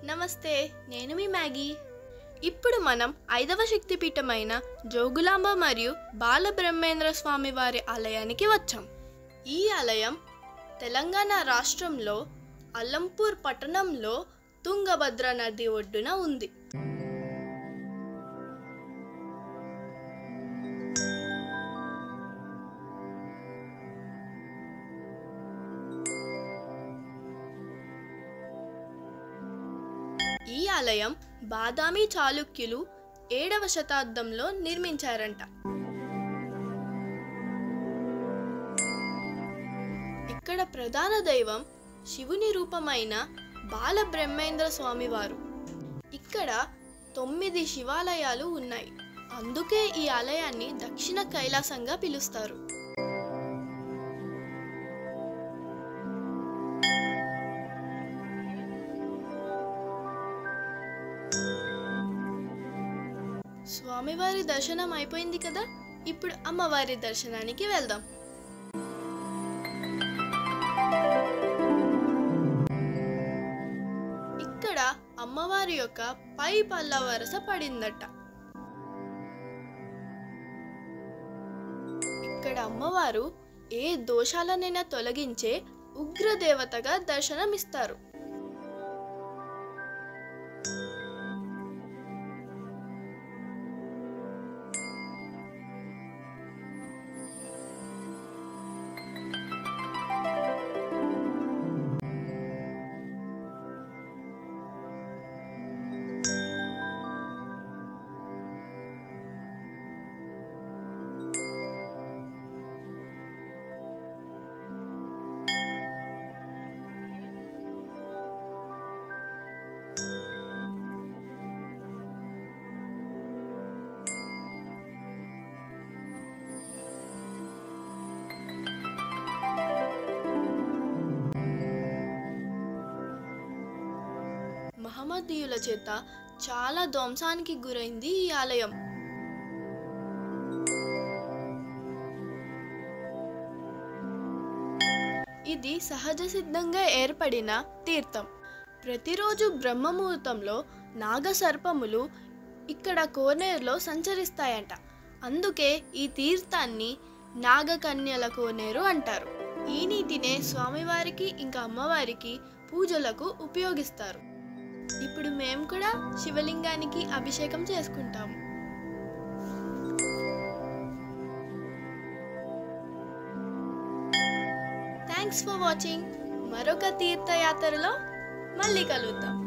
నమస్తే, నేను మీ మ్యాగీ. ఇప్పుడు మనం 5వ శక్తిపీఠమైన జోగులాంబ మరియు బాలబ్రహ్మేంద్ర స్వామి వారి ఆలయానికి వచ్చాం. ఈ ఆలయం తెలంగాణ రాష్ట్రంలో అల్లంపూర్ పట్టణంలో తుంగభద్ర నది ఒడ్డున ఉంది. ఈ ఆలయం బాదామి చాళుక్యులు 7వ శతాబ్దంలో నిర్మించారంట. ఇక్కడ ప్రధాన దైవం శివుని రూపమైన బాలబ్రహ్మేంద్ర స్వామివారు. ఇక్కడ 9 శివాలయాలు ఉన్నాయి. అందుకే ఈ ఆలయాన్ని దక్షిణ కైలాసంగా పిలుస్తారు. స్వామివారి దర్శనం అయిపోయింది కదా, ఇప్పుడు అమ్మవారి దర్శనానికి వెళ్దాం. ఇక్కడ అమ్మవారి యొక్క పై పల్ల వరస పడిందట. ఇక్కడ అమ్మవారు ఏ దోషాలనైనా తొలగించే ఉగ్రదేవతగా దర్శనమిస్తారు. మహమ్మదీయుల చేత చాలా ధ్వంసానికి గురైంది ఈ ఆలయం. ఇది సహజ సిద్ధంగా ఏర్పడిన తీర్థం. ప్రతిరోజు బ్రహ్మముహూర్తంలో నాగసర్పములు ఇక్కడ కోనేరులో సంచరిస్తాయంట. అందుకే ఈ తీర్థాన్ని నాగకన్యల కోనేరు అంటారు. ఈ నీటినే స్వామివారికి ఇంకా అమ్మవారికి పూజలకు ఉపయోగిస్తారు. ఇప్పుడు మేము కూడా శివలింగానికి అభిషేకం చేసుకుంటాము. Thanks for watching. మరొక తీర్థయాత్రలో మళ్ళీ కలుద్దాం.